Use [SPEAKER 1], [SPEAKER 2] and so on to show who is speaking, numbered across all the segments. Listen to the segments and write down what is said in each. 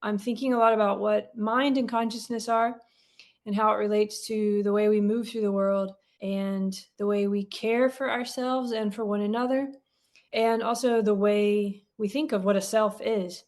[SPEAKER 1] I'm thinking a lot about what mind and consciousness are and how it relates to the way we move through the world and the way we care for ourselves and for one another, and also the way we think of what a self is.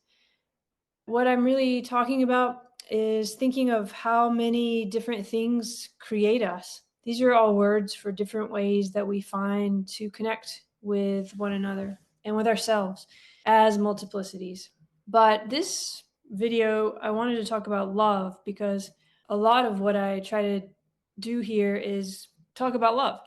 [SPEAKER 1] What I'm really talking about is thinking of how many different things create us. These are all words for different ways that we find to connect with one another and with ourselves as multiplicities. But this video, I wanted to talk about love because a lot of what I try to do here is talk about love.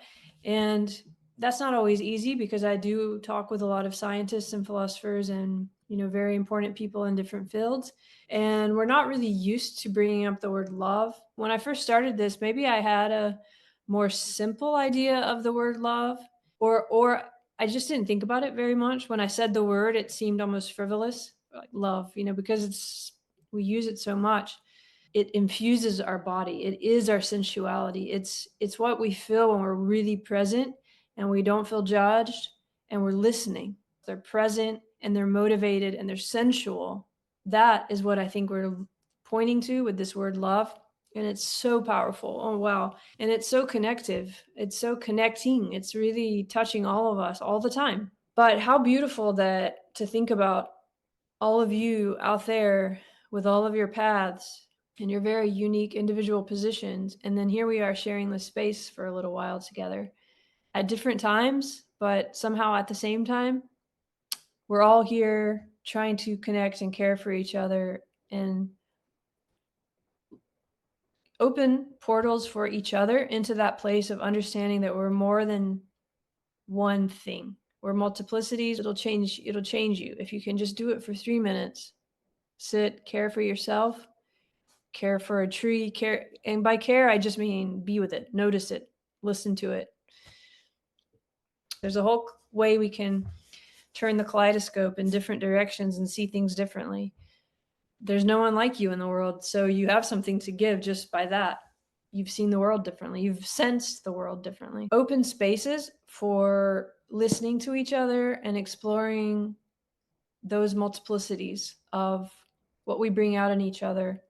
[SPEAKER 1] And that's not always easy because I do talk with a lot of scientists and philosophers and very important people in different fields, and we're not really used to bringing up the word love. When I first started this, maybe I had a more simple idea of the word love, or I just didn't think about it very much. When I said the word, it seemed almost frivolous, like love, because we use it so much. It infuses our body. It is our sensuality. It's what we feel when we're really present and we don't feel judged and we're listening. They're present and they're motivated and they're sensual. That is what I think we're pointing to with this word love. And it's so powerful. Oh, wow. And it's so connective. It's so connecting. It's really touching all of us all the time. But how beautiful that to think about all of you out there with all of your paths and your very unique individual positions. And then here we are sharing this space for a little while together at different times, but somehow at the same time. We're all here trying to connect and care for each other and open portals for each other into that place of understanding that we're more than one thing. We're multiplicities. It'll change you. If you can just do it for 3 minutes, sit, care for yourself, care for a tree, care. And by care, I just mean be with it, notice it, listen to it. There's a whole way we can turn the kaleidoscope in different directions and see things differently. There's no one like you in the world, so you have something to give just by that. You've seen the world differently. You've sensed the world differently. Open spaces for listening to each other and exploring those multiplicities of what we bring out in each other.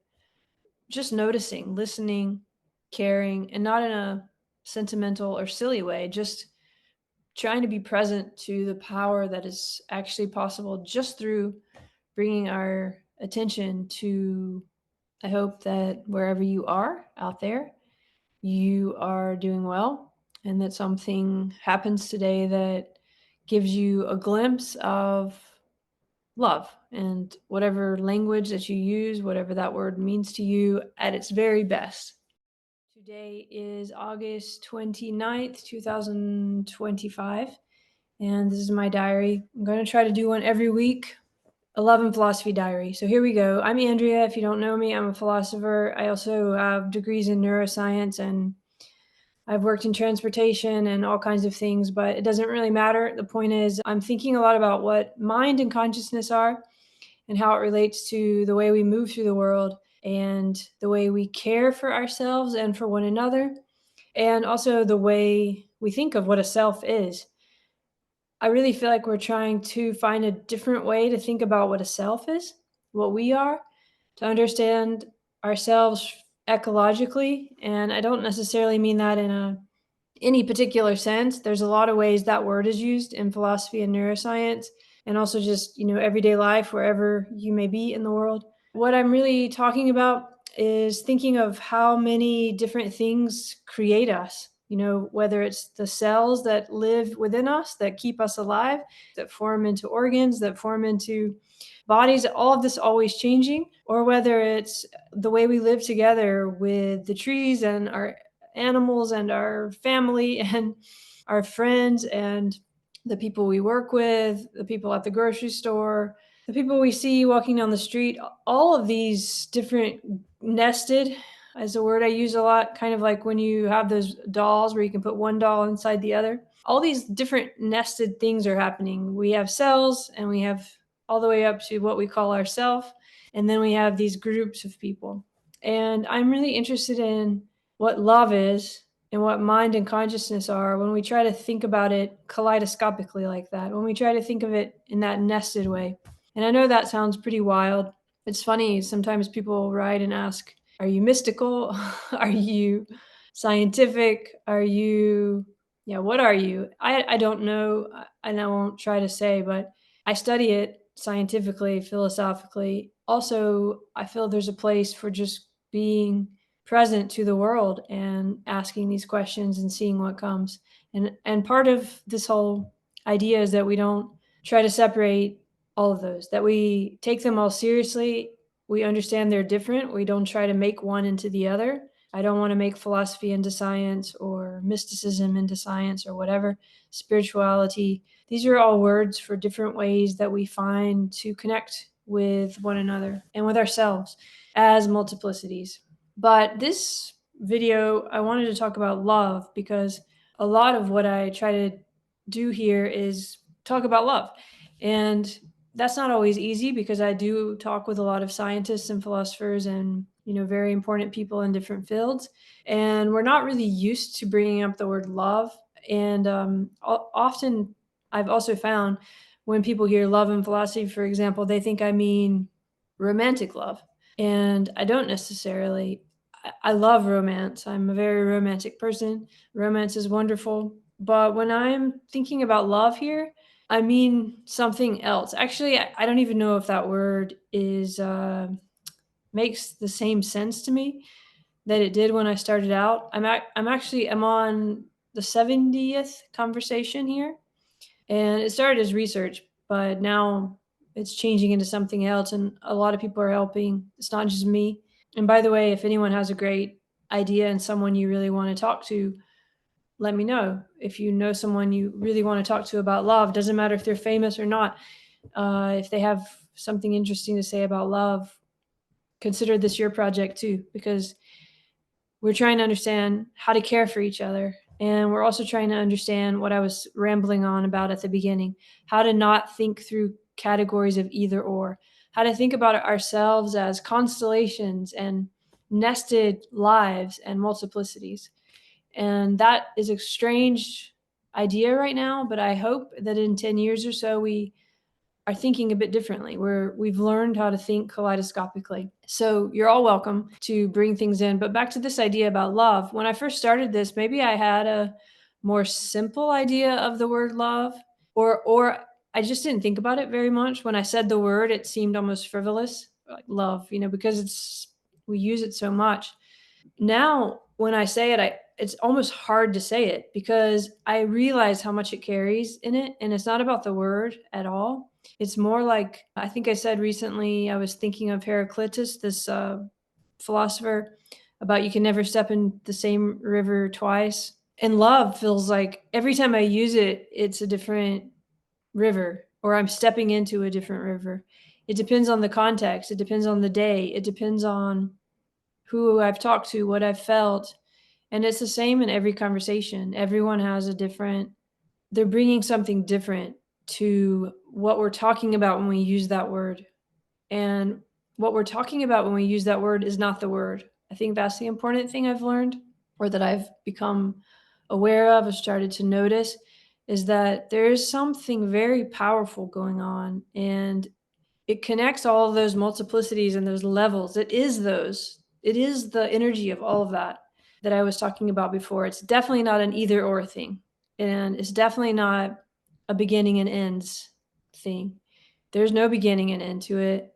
[SPEAKER 1] Just noticing, listening, caring, and not in a sentimental or silly way, just trying to be present to the power that is actually possible just through bringing our attention to. I hope that wherever you are out there, you are doing well and that something happens today that gives you a glimpse of love and whatever language that you use, whatever that word means to you at its very best. Today is August 29th, 2025, and this is my diary. I'm going to try to do one every week. A Love and Philosophy Diary. So here we go. I'm Andrea. If you don't know me, I'm a philosopher. I also have degrees in neuroscience and I've worked in transportation and all kinds of things, but it doesn't really matter. The point is, I'm thinking a lot about what mind and consciousness are and how it relates to the way we move through the world and the way we care for ourselves and for one another, and also the way we think of what a self is. I really feel like we're trying to find a different way to think about what a self is, what we are, to understand ourselves ecologically. And I don't necessarily mean that in any particular sense. There's a lot of ways that word is used in philosophy and neuroscience, and also just, everyday life, wherever you may be in the world. What I'm really talking about is thinking of how many different things create us. Whether it's the cells that live within us that keep us alive, that form into organs, that form into bodies, all of this always changing, or whether it's the way we live together with the trees and our animals and our family and our friends and the people we work with, the people at the grocery store, the people we see walking down the street. All of these different nested is a word I use a lot, kind of like when you have those dolls where you can put one doll inside the other. All these different nested things are happening. We have cells and we have all the way up to what we call ourself. And then we have these groups of people. And I'm really interested in what love is and what mind and consciousness are when we try to think about it kaleidoscopically like that, when we try to think of it in that nested way. And I know that sounds pretty wild, It's funny, sometimes people write and ask, "Are you mystical? Are you scientific? Are you" yeah, what are you? I don't know, and I won't try to say, but I study it scientifically, philosophically. Also, I feel there's a place for just being present to the world and asking these questions and seeing what comes. And part of this whole idea is that we don't try to separate all of those, that we take them all seriously. We understand they're different. We don't try to make one into the other. I don't want to make philosophy into science or mysticism into science or whatever, spirituality. These are all words for different ways that we find to connect with one another and with ourselves as multiplicities. But this video, I wanted to talk about love because a lot of what I try to do here is talk about love. And that's not always easy because I do talk with a lot of scientists and philosophers and, very important people in different fields. And we're not really used to bringing up the word love. And often I've also found when people hear love in philosophy, for example, they think I mean romantic love. And I don't necessarily. I love romance. I'm a very romantic person. Romance is wonderful. But when I'm thinking about love here, I mean something else. Actually, I don't even know if that word is makes the same sense to me that it did when I started out. I'm on the 70th conversation here, and it started as research, but now it's changing into something else, and a lot of people are helping. It's not just me. And by the way, if anyone has a great idea and someone you really want to talk to, let me know. If you know someone you really want to talk to about love, doesn't matter if they're famous or not. If they have something interesting to say about love, consider this your project too, because we're trying to understand how to care for each other. And we're also trying to understand what I was rambling on about at the beginning, how to not think through categories of either or, how to think about ourselves as constellations and nested lives and multiplicities. And that is a strange idea right now, but I hope that in 10 years or so, we are thinking a bit differently. We've learned how to think kaleidoscopically. So you're all welcome to bring things in. But back to this idea about love. When I first started this, maybe I had a more simple idea of the word love, or I just didn't think about it very much. When I said the word, it seemed almost frivolous, like love, because we use it so much. Now when I say it, it's almost hard to say it because I realize how much it carries in it, and it's not about the word at all. It's more like, I think I said recently, I was thinking of Heraclitus, this philosopher, about you can never step in the same river twice. And love feels like every time I use it, it's a different river, or I'm stepping into a different river. It depends on the context. It depends on the day. It depends on who I've talked to, what I've felt. And it's the same in every conversation. Everyone has they're bringing something different to what we're talking about when we use that word. And what we're talking about when we use that word is not the word. I think that's the important thing I've learned, or that I've become aware of or started to notice, is that there is something very powerful going on, and it connects all of those multiplicities and those levels. It is the energy of all of that I was talking about before. It's definitely not an either or thing. And it's definitely not a beginning and ends thing. There's no beginning and end to it,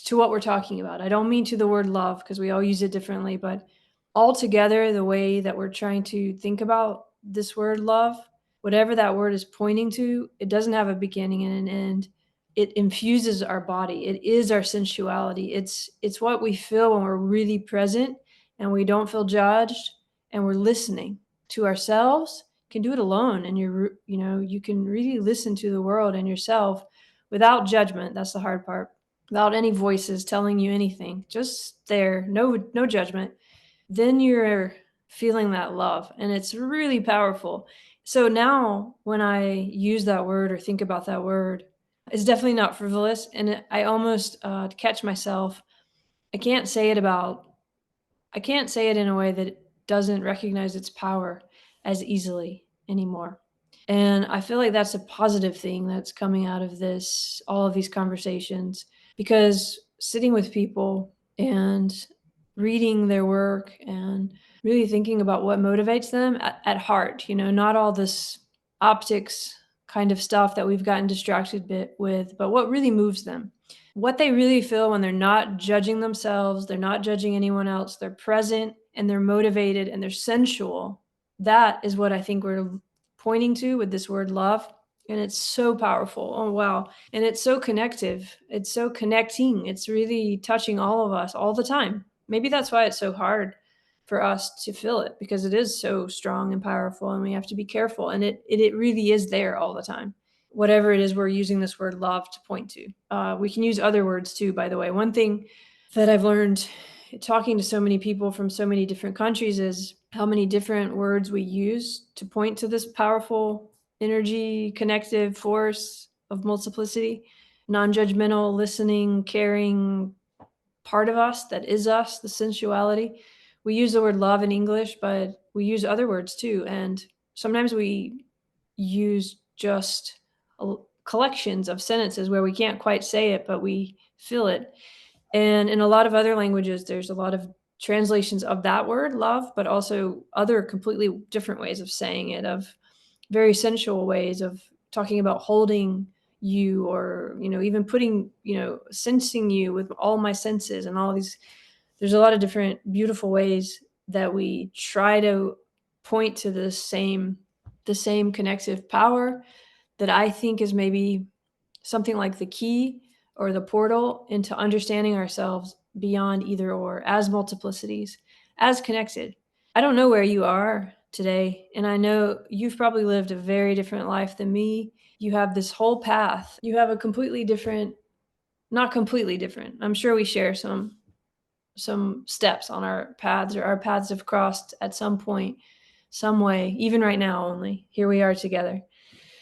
[SPEAKER 1] to what we're talking about. I don't mean to the word love because we all use it differently, but altogether, the way that we're trying to think about this word love, whatever that word is pointing to, it doesn't have a beginning and an end. It infuses our body. It is our sensuality. It's what we feel when we're really present and we don't feel judged and we're listening to ourselves. You can do it alone, and you can really listen to the world and yourself without judgment. That's the hard part. Without any voices telling you anything. Just there, no judgment. Then you're feeling that love, and it's really powerful. So now when I use that word or think about that word, it's definitely not frivolous, and I almost catch myself. I can't say it about I can't say it in a way that doesn't recognize its power as easily anymore. And I feel like that's a positive thing that's coming out of all of these conversations, because sitting with people and reading their work and really thinking about what motivates them at heart, not all this optics kind of stuff that we've gotten distracted with, but what really moves them, what they really feel when they're not judging themselves, they're not judging anyone else, they're present and they're motivated and they're sensual. That is what I think we're pointing to with this word love. And it's so powerful. Oh, wow. And it's so connective. It's so connecting. It's really touching all of us all the time. Maybe that's why it's so hard for us to feel it, because it is so strong and powerful and we have to be careful. And it really is there all the time. Whatever it is we're using this word love to point to. We can use other words too, by the way. One thing that I've learned talking to so many people from so many different countries is how many different words we use to point to this powerful energy, connective force of multiplicity, non-judgmental, listening, caring part of us that is us, the sensuality. We use the word love in English, but we use other words too. And sometimes we use just collections of sentences where we can't quite say it, but we feel it. And in a lot of other languages, there's a lot of translations of that word, love, but also other completely different ways of saying it, of very sensual ways of talking about holding you, or even putting, sensing you with all my senses and all these. There's a lot of different beautiful ways that we try to point to the same connective power that I think is maybe something like the key or the portal into understanding ourselves beyond either or, as multiplicities, as connected. I don't know where you are today, and I know you've probably lived a very different life than me. You have this whole path. You have a completely different, not completely different. I'm sure we share some steps on our paths, or our paths have crossed at some point, some way, even right now only. Here we are together.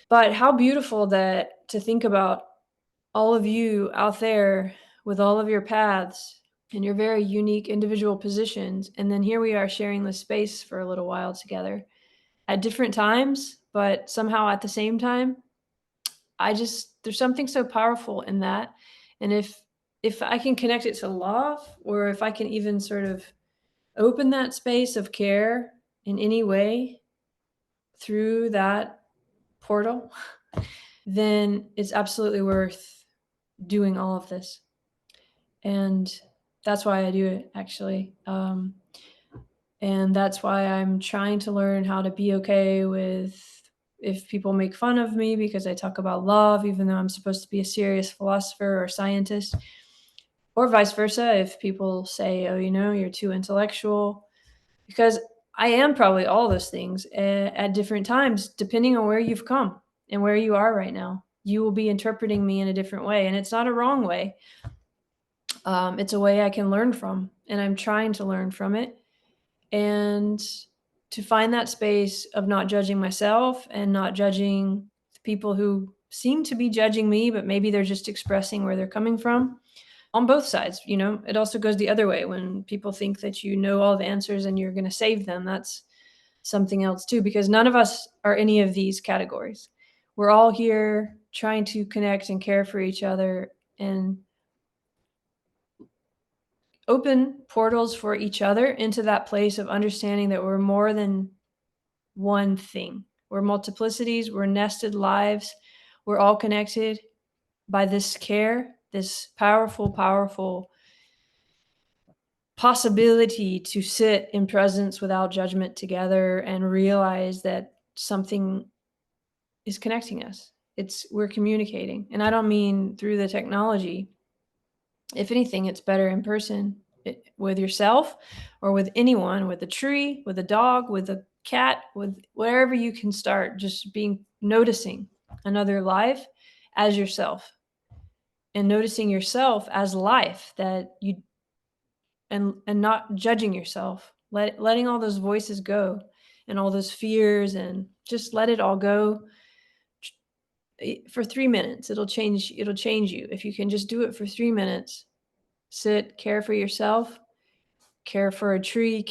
[SPEAKER 1] But how beautiful that to think about all of you out there with all of your paths and your very unique individual positions. And then here we are sharing this space for a little while together at different times, but somehow at the same time. There's something so powerful in that. And if I can connect it to love, or if I can even sort of open that space of care in any way through that portal, then it's absolutely worth doing all of this. And that's why I do it, actually. And that's why I'm trying to learn how to be okay with if people make fun of me because I talk about love, even though I'm supposed to be a serious philosopher or scientist, or vice versa. If people say, oh, you're too intellectual, because I am probably all those things at different times, depending on where you've come and where you are right now. You will be interpreting me in a different way, and it's not a wrong way. It's a way I can learn from, and I'm trying to learn from it. And to find that space of not judging myself and not judging the people who seem to be judging me, but maybe they're just expressing where they're coming from on both sides. It also goes the other way when people think that you know all the answers and you're going to save them. That's something else too, because none of us are any of these categories. We're all here trying to connect and care for each other and open portals for each other into that place of understanding that we're more than one thing. We're multiplicities, we're nested lives, we're all connected by this care, this powerful, powerful possibility to sit in presence without judgment together and realize that something is connecting us. We're communicating. And I don't mean through the technology. If anything, it's better in person with yourself or with anyone, with a tree, with a dog, with a cat, with wherever you can start, just noticing another life as yourself and noticing yourself as life and not judging yourself, letting all those voices go and all those fears, and just let it all go for 3 minutes. It'll change you. If you can just do it for 3 minutes, sit, care for yourself, care for a tree,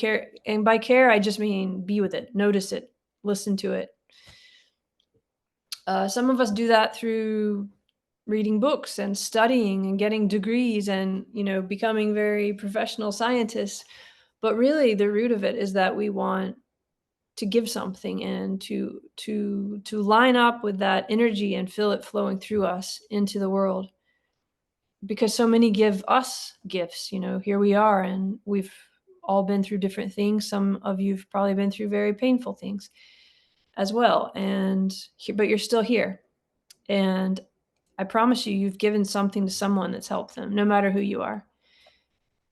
[SPEAKER 1] and by care, I just mean be with it, notice it, listen to it. Some of us do that through reading books and studying and getting degrees and, becoming very professional scientists. But really the root of it is that we want to give something and to line up with that energy and feel it flowing through us into the world. Because so many give us gifts, here we are, and we've all been through different things. Some of you've probably been through very painful things as well, but you're still here. And I promise you, you've given something to someone that's helped them, no matter who you are.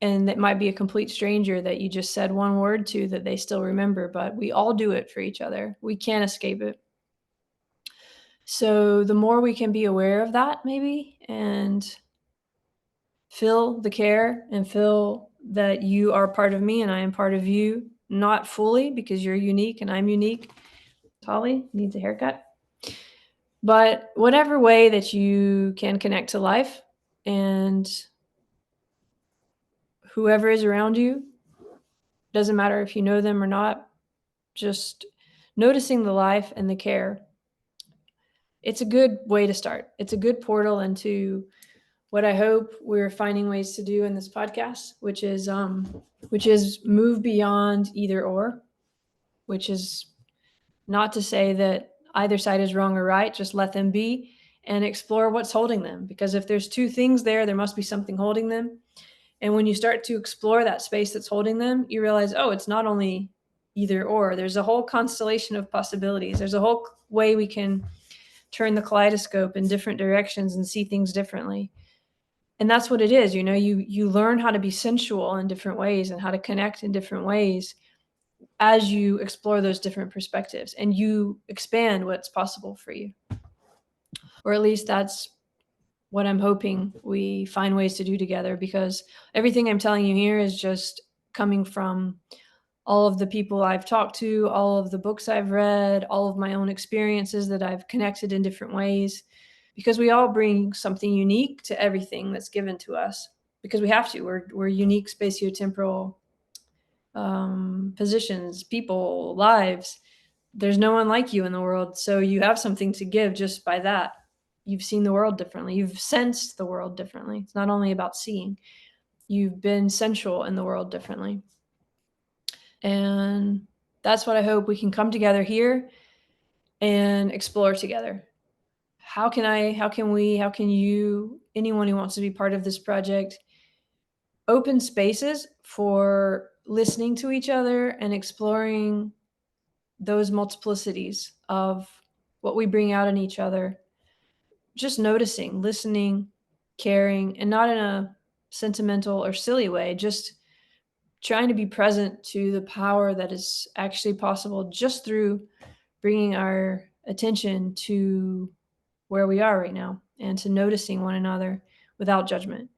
[SPEAKER 1] And that might be a complete stranger that you just said one word to that they still remember, but we all do it for each other. We can't escape it. So the more we can be aware of that, maybe, and feel the care and feel that you are part of me and I am part of you, not fully because you're unique and I'm unique. Holly needs a haircut. But whatever way that you can connect to life and whoever is around you, doesn't matter if you know them or not, just noticing the life and the care. It's a good way to start. It's a good portal into what I hope we're finding ways to do in this podcast, which is move beyond either or, which is not to say that either side is wrong or right, just let them be and explore what's holding them. Because if there's two things there must be something holding them. And when you start to explore that space that's holding them, you realize, oh, it's not only either or. There's a whole constellation of possibilities. There's a whole way we can turn the kaleidoscope in different directions and see things differently. And that's what it is. You learn how to be sensual in different ways and how to connect in different ways as you explore those different perspectives, and you expand what's possible for you. Or at least that's what I'm hoping we find ways to do together, because everything I'm telling you here is just coming from all of the people I've talked to, all of the books I've read, all of my own experiences that I've connected in different ways, because we all bring something unique to everything that's given to us, because we have to. We're unique spatiotemporal positions, people, lives. There's no one like you in the world, so you have something to give just by that. You've seen the world differently. You've sensed the world differently. It's not only about seeing. You've been sensual in the world differently. And that's what I hope we can come together here and explore together. How can you, anyone who wants to be part of this project, open spaces for listening to each other and exploring those multiplicities of what we bring out in each other. Just noticing, listening, caring, and not in a sentimental or silly way, just trying to be present to the power that is actually possible just through bringing our attention to where we are right now and to noticing one another without judgment.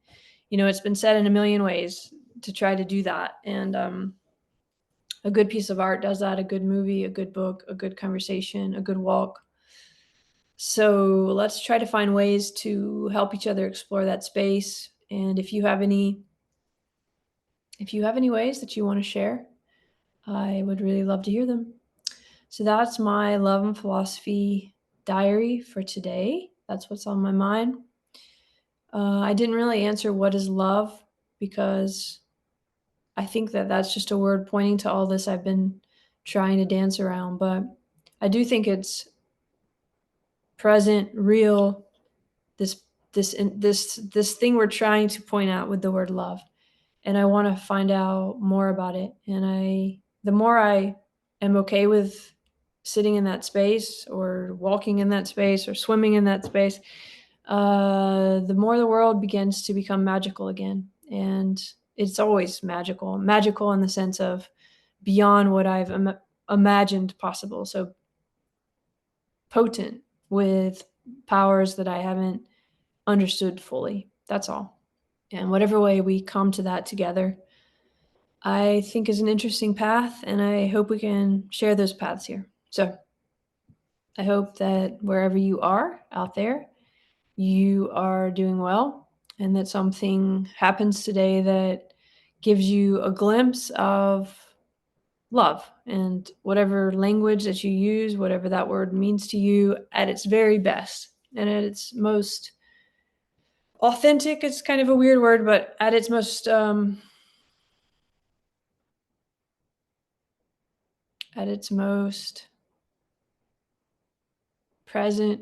[SPEAKER 1] It's been said in a million ways to try to do that. And a good piece of art does that, a good movie, a good book, a good conversation, a good walk. So let's try to find ways to help each other explore that space. And if you have any ways that you want to share, I would really love to hear them. So that's my love and philosophy diary for today. That's what's on my mind. I didn't really answer what is love, because I think that that's just a word pointing to all this I've been trying to dance around. But I do think it's present, real, this thing we're trying to point out with the word love. And I want to find out more about it. And the more I am okay with sitting in that space or walking in that space or swimming in that space, the more the world begins to become magical again. And it's always magical in the sense of beyond what I've imagined possible. So potent, with powers that I haven't understood fully. That's all. And whatever way we come to that together, I think is an interesting path, and I hope we can share those paths here. So I hope that wherever you are out there, you are doing well, and that something happens today that gives you a glimpse of love, and whatever language that you use, whatever that word means to you, at its very best and at its most Authentic is kind of a weird word, but at its most present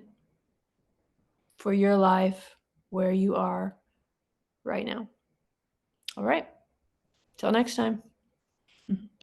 [SPEAKER 1] for your life where you are right now. All right. Till next time.